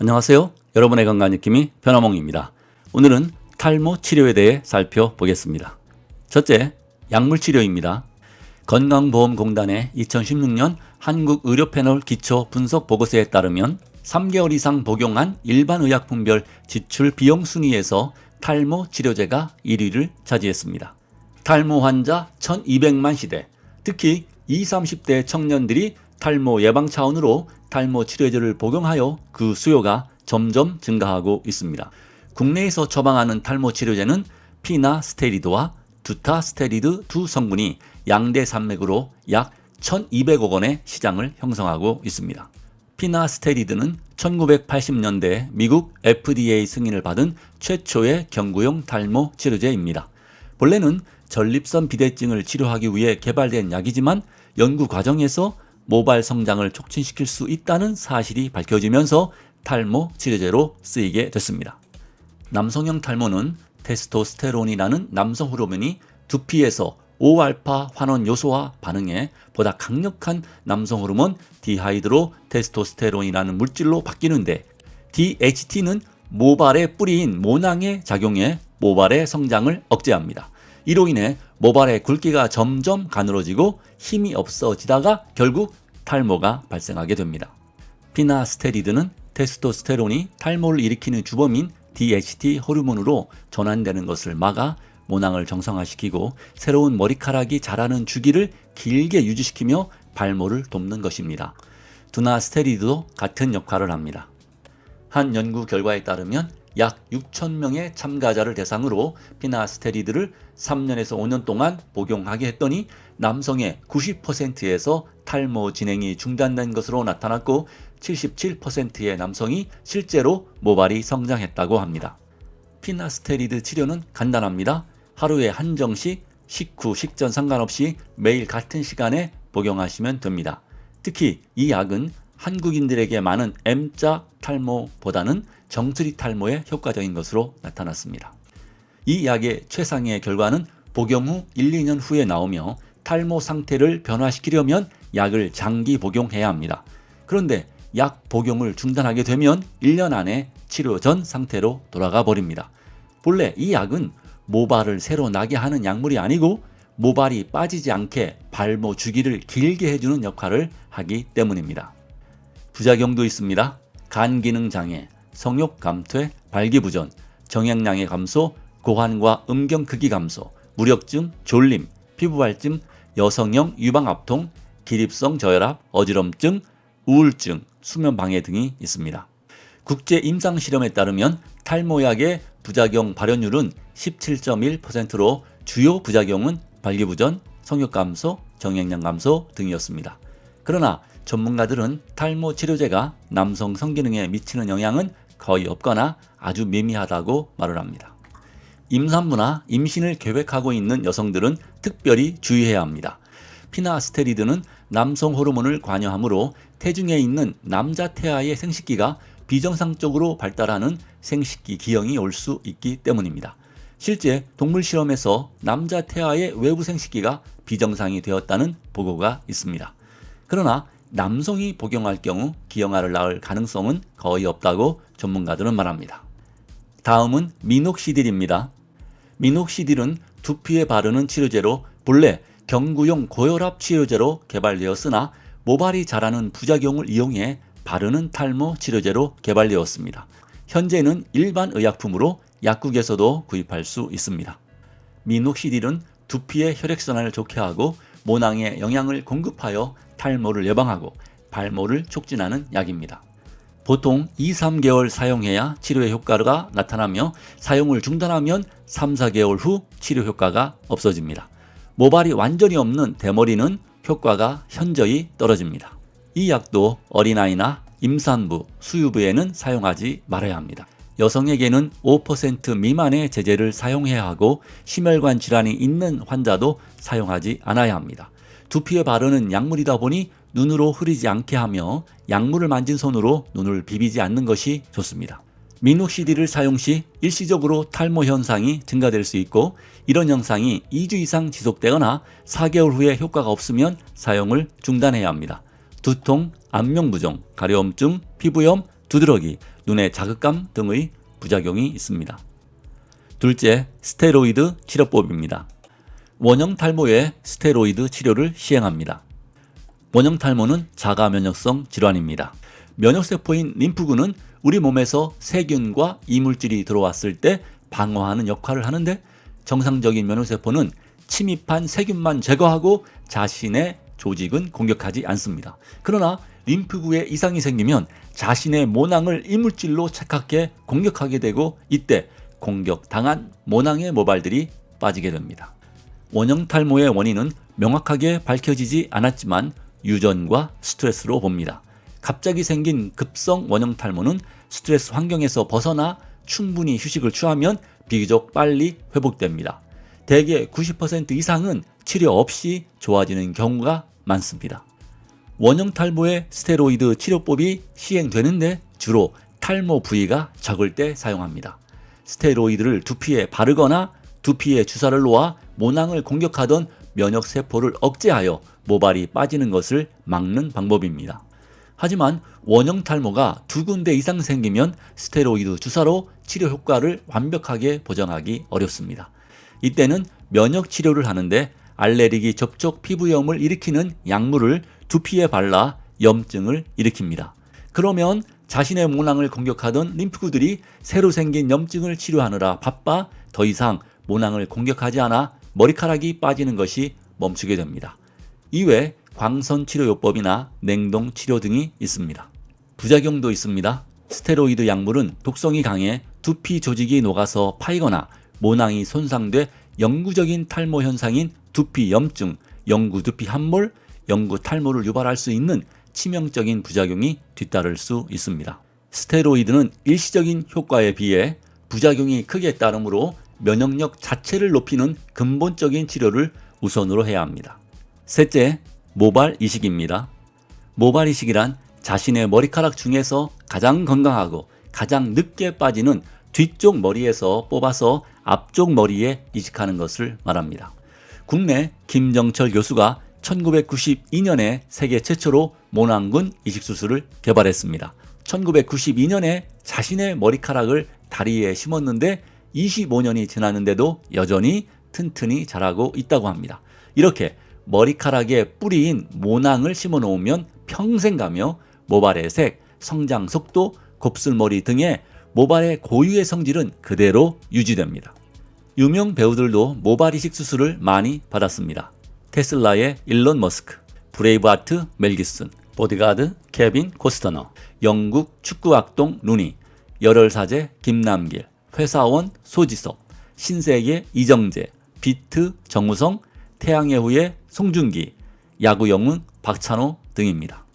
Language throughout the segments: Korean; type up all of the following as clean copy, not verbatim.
안녕하세요. 여러분의 건강니킴이 변화몽입니다. 오늘은 탈모 치료에 대해 살펴보겠습니다. 첫째, 약물치료입니다. 건강보험공단의 2016년 한국의료패널 기초분석보고서에 따르면 3개월 이상 복용한 일반 의약품별 지출 비용 순위에서 탈모 치료제가 1위를 차지했습니다. 탈모 환자 1200만 시대, 특히 20, 30대 청년들이 탈모 예방 차원으로 탈모 치료제를 복용하여 그 수요가 점점 증가하고 있습니다. 국내에서 처방하는 탈모 치료제는 피나스테리드와 두타스테리드 두 성분이 양대 산맥으로 약 1200억 원의 시장을 형성하고 있습니다. 피나스테리드는 1980년대 미국 FDA 승인을 받은 최초의 경구용 탈모 치료제입니다. 본래는 전립선 비대증을 치료하기 위해 개발된 약이지만 연구 과정에서 모발 성장을 촉진시킬 수 있다는 사실이 밝혀지면서 탈모 치료제로 쓰이게 됐습니다. 남성형 탈모는 테스토스테론이라는 남성 호르몬이 두피에서 5알파 환원 요소와 반응해 보다 강력한 남성 호르몬 디하이드로 테스토스테론이라는 물질로 바뀌는데, DHT는 모발의 뿌리인 모낭에 작용해 모발의 성장을 억제합니다. 이로 인해 모발의 굵기가 점점 가늘어지고 힘이 없어지다가 결국 탈모가 발생하게 됩니다. 피나스테리드는 테스토스테론이 탈모를 일으키는 주범인 DHT 호르몬으로 전환되는 것을 막아 모낭을 정상화시키고 새로운 머리카락이 자라는 주기를 길게 유지시키며 발모를 돕는 것입니다. 두나스테리드도 같은 역할을 합니다. 한 연구 결과에 따르면 약 6,000명의 참가자를 대상으로 피나스테리드를 3년에서 5년 동안 복용하게 했더니 남성의 90%에서 탈모 진행이 중단된 것으로 나타났고 77%의 남성이 실제로 모발이 성장했다고 합니다. 피나스테리드 치료는 간단합니다. 하루에 한정씩 식후, 식전 상관없이 매일 같은 시간에 복용하시면 됩니다. 특히 이 약은 한국인들에게 많은 M자 탈모보다는 정수리 탈모에 효과적인 것으로 나타났습니다. 이 약의 최상의 결과는 복용 후 1, 2년 후에 나오며 탈모 상태를 변화시키려면 약을 장기 복용해야 합니다. 그런데 약 복용을 중단하게 되면 1년 안에 치료 전 상태로 돌아가 버립니다. 본래 이 약은 모발을 새로 나게 하는 약물이 아니고 모발이 빠지지 않게 발모 주기를 길게 해주는 역할을 하기 때문입니다. 부작용도 있습니다. 간 기능 장애, 성욕 감퇴, 발기부전, 정액량의 감소, 고환과 음경 크기 감소, 무력증, 졸림, 피부발진, 여성형 유방압통, 기립성 저혈압, 어지럼증, 우울증, 수면방해 등이 있습니다. 국제 임상 실험에 따르면 탈모약의 부작용 발현율은 17.1%로 주요 부작용은 발기부전, 성욕 감소, 정액량 감소 등이었습니다. 그러나 전문가들은 탈모 치료제가 남성 성기능에 미치는 영향은 거의 없거나 아주 미미하다고 말을 합니다. 임산부나 임신을 계획하고 있는 여성들은 특별히 주의해야 합니다. 피나스테리드는 남성 호르몬을 관여하므로 태중에 있는 남자 태아의 생식기가 비정상적으로 발달하는 생식기 기형이 올 수 있기 때문입니다. 실제 동물 실험에서 남자 태아의 외부 생식기가 비정상이 되었다는 보고가 있습니다. 그러나 남성이 복용할 경우 기형아를 낳을 가능성은 거의 없다고 전문가들은 말합니다. 다음은 미녹시딜입니다. 미녹시딜은 두피에 바르는 치료제로 본래 경구용 고혈압 치료제로 개발되었으나 모발이 자라는 부작용을 이용해 바르는 탈모 치료제로 개발되었습니다. 현재는 일반 의약품으로 약국에서도 구입할 수 있습니다. 미녹시딜은 두피의 혈액순환을 좋게 하고 모낭에 영양을 공급하여 탈모를 예방하고 발모를 촉진하는 약입니다. 보통 2, 3개월 사용해야 치료의 효과가 나타나며 사용을 중단하면 3, 4개월 후 치료 효과가 없어집니다. 모발이 완전히 없는 대머리는 효과가 현저히 떨어집니다. 이 약도 어린아이나 임산부, 수유부에는 사용하지 말아야 합니다. 여성에게는 5% 미만의 제제를 사용해야 하고 심혈관 질환이 있는 환자도 사용하지 않아야 합니다. 두피에 바르는 약물이다 보니 눈으로 흐리지 않게 하며 약물을 만진 손으로 눈을 비비지 않는 것이 좋습니다. 미녹시딜을 사용 시 일시적으로 탈모 현상이 증가될 수 있고 이런 현상이 2주 이상 지속되거나 4개월 후에 효과가 없으면 사용을 중단해야 합니다. 두통, 안면부종, 가려움증, 피부염, 두드러기, 눈의 자극감 등의 부작용이 있습니다. 둘째, 스테로이드 치료법입니다. 원형 탈모에 스테로이드 치료를 시행합니다. 원형 탈모는 자가 면역성 질환입니다. 면역세포인 림프구는 우리 몸에서 세균과 이물질이 들어왔을 때 방어하는 역할을 하는데, 정상적인 면역세포는 침입한 세균만 제거하고 자신의 조직은 공격하지 않습니다. 그러나 림프구에 이상이 생기면 자신의 모낭을 이물질로 착각해 공격하게 되고, 이때 공격당한 모낭의 모발들이 빠지게 됩니다. 원형 탈모의 원인은 명확하게 밝혀지지 않았지만 유전과 스트레스로 봅니다. 갑자기 생긴 급성 원형 탈모는 스트레스 환경에서 벗어나 충분히 휴식을 취하면 비교적 빨리 회복됩니다. 대개 90% 이상은 치료 없이 좋아지는 경우가 많습니다. 원형 탈모의 스테로이드 치료법이 시행되는데 주로 탈모 부위가 적을 때 사용합니다. 스테로이드를 두피에 바르거나 두피에 주사를 놓아 모낭을 공격하던 면역세포를 억제하여 모발이 빠지는 것을 막는 방법입니다. 하지만 원형 탈모가 2군데 이상 생기면 스테로이드 주사로 치료 효과를 완벽하게 보장하기 어렵습니다. 이때는 면역 치료를 하는데 알레르기 접촉 피부염을 일으키는 약물을 두피에 발라 염증을 일으킵니다. 그러면 자신의 모낭을 공격하던 림프구들이 새로 생긴 염증을 치료하느라 바빠 더 이상 모낭을 공격하지 않아 머리카락이 빠지는 것이 멈추게 됩니다. 이외 광선 치료요법이나 냉동 치료 등이 있습니다. 부작용도 있습니다. 스테로이드 약물은 독성이 강해 두피 조직이 녹아서 파이거나 모낭이 손상돼 영구적인 탈모 현상인 두피 염증, 영구 두피 함몰, 영구 탈모를 유발할 수 있는 치명적인 부작용이 뒤따를 수 있습니다. 스테로이드는 일시적인 효과에 비해 부작용이 크게 따르므로 면역력 자체를 높이는 근본적인 치료를 우선으로 해야 합니다. 셋째, 모발 이식입니다. 모발 이식이란 자신의 머리카락 중에서 가장 건강하고 가장 늦게 빠지는 뒤쪽 머리에서 뽑아서 앞쪽 머리에 이식하는 것을 말합니다. 국내 김정철 교수가 1992년에 세계 최초로 모낭군 이식수술을 개발했습니다. 1992년에 자신의 머리카락을 다리에 심었는데 25년이 지났는데도 여전히 튼튼히 자라고 있다고 합니다. 이렇게 머리카락에 뿌리인 모낭을 심어 놓으면 평생 가며 모발의 색, 성장 속도, 곱슬머리 등의 모발의 고유의 성질은 그대로 유지됩니다. 유명 배우들도 모발 이식 수술을 많이 받았습니다. 테슬라의 일론 머스크, 브레이브하트 멜 깁슨, 보디가드 케빈 코스터너, 영국 축구 악동 루니, 열혈사제 김남길, 회사원 소지섭, 신세계 이정재, 비트 정우성, 태양의 후예 송중기, 야구 영웅 박찬호 등입니다.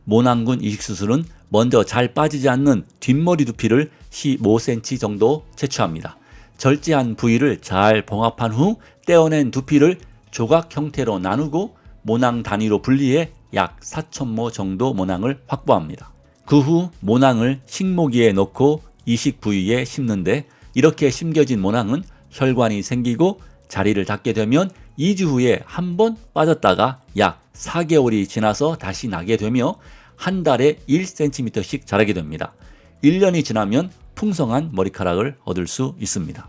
모낭군 이식수술은 먼저 잘 빠지지 않는 뒷머리 두피를 15cm 정도 채취합니다. 절제한 부위를 잘 봉합한 후 떼어낸 두피를 조각 형태로 나누고 모낭 단위로 분리해 약 4,000모 정도 모낭을 확보합니다. 그 후 모낭을 식모기에 넣고 이식 부위에 심는데, 이렇게 심겨진 모낭은 혈관이 생기고 자리를 닫게 되면 2주 후에 한 번 빠졌다가 약 4개월이 지나서 다시 나게 되며 한 달에 1cm씩 자라게 됩니다. 1년이 지나면 풍성한 머리카락을 얻을 수 있습니다.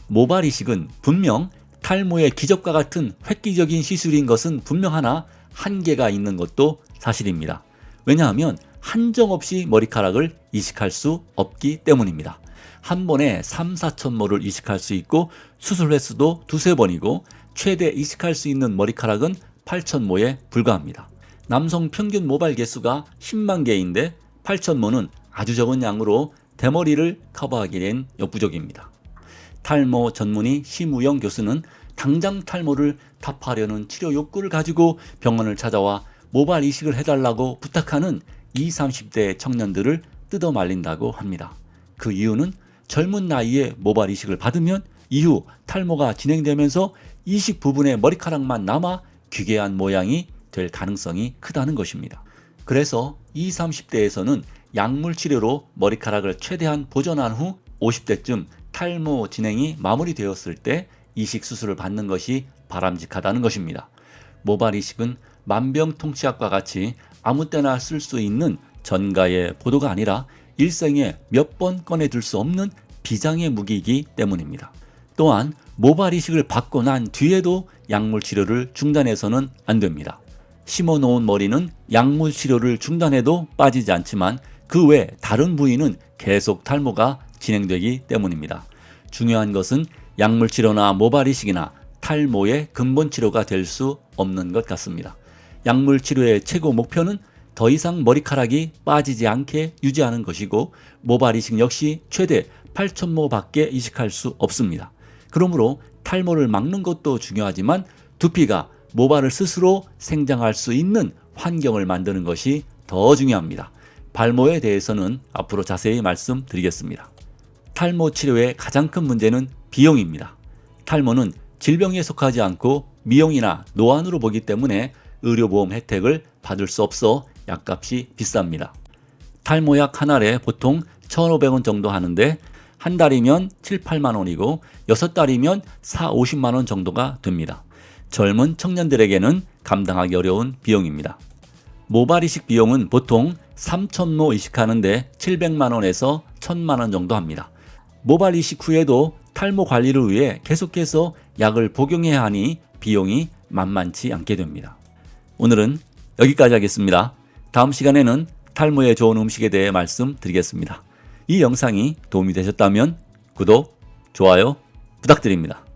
모발 이식은 분명 탈모의 기적과 같은 획기적인 시술인 것은 분명하나 한계가 있는 것도 사실입니다. 왜냐하면 한정없이 머리카락을 이식할 수 없기 때문입니다. 한 번에 3, 4,000모를 이식할 수 있고 수술 횟수도 2-3번이고 최대 이식할 수 있는 머리카락은 8,000모에 불과합니다. 남성 평균 모발 개수가 10만 개인데 8,000모는 아주 적은 양으로 대머리를 커버하기엔 역부족입니다. 탈모 전문의 심우영 교수는 당장 탈모를 타파하려는 치료 욕구를 가지고 병원을 찾아와 모발 이식을 해달라고 부탁하는 20, 30대 청년들을 뜯어 말린다고 합니다. 그 이유는 젊은 나이에 모발 이식을 받으면 이후 탈모가 진행되면서 이식 부분의 머리카락만 남아 귀괴한 모양이 될 가능성이 크다는 것입니다. 그래서 20, 30대에서는 약물 치료로 머리카락을 최대한 보존한 후 50대쯤 탈모 진행이 마무리되었을 때 이식 수술을 받는 것이 바람직하다는 것입니다. 모발 이식은 만병통치약과 같이 아무 때나 쓸 수 있는 전가의 보도가 아니라 일생에 몇 번 꺼내들 수 없는 비장의 무기이기 때문입니다. 또한 모발 이식을 받고 난 뒤에도 약물 치료를 중단해서는 안 됩니다. 심어놓은 머리는 약물 치료를 중단해도 빠지지 않지만 그 외 다른 부위는 계속 탈모가 진행되기 때문입니다. 중요한 것은 약물 치료나 모발 이식이나 탈모의 근본 치료가 될 수 없는 것 같습니다. 약물 치료의 최고 목표는 더 이상 머리카락이 빠지지 않게 유지하는 것이고 모발 이식 역시 최대 8,000모밖에 이식할 수 없습니다. 그러므로 탈모를 막는 것도 중요하지만 두피가 모발을 스스로 생장할 수 있는 환경을 만드는 것이 더 중요합니다. 발모에 대해서는 앞으로 자세히 말씀드리겠습니다. 탈모 치료의 가장 큰 문제는 비용입니다. 탈모는 질병에 속하지 않고 미용이나 노안으로 보기 때문에 의료보험 혜택을 받을 수 없어 약값이 비쌉니다. 탈모약 한 알에 보통 1,500원 정도 하는데 한 달이면 7, 8만 원이고 6달이면 4, 50만 원 정도가 됩니다. 젊은 청년들에게는 감당하기 어려운 비용입니다. 모발 이식 비용은 보통 3,000모 이식하는데 700만 원에서 1,000만 원 정도 합니다. 모발 이식 후에도 탈모 관리를 위해 계속해서 약을 복용해야 하니 비용이 만만치 않게 됩니다. 오늘은 여기까지 하겠습니다. 다음 시간에는 탈모에 좋은 음식에 대해 말씀드리겠습니다. 이 영상이 도움이 되셨다면 구독, 좋아요 부탁드립니다.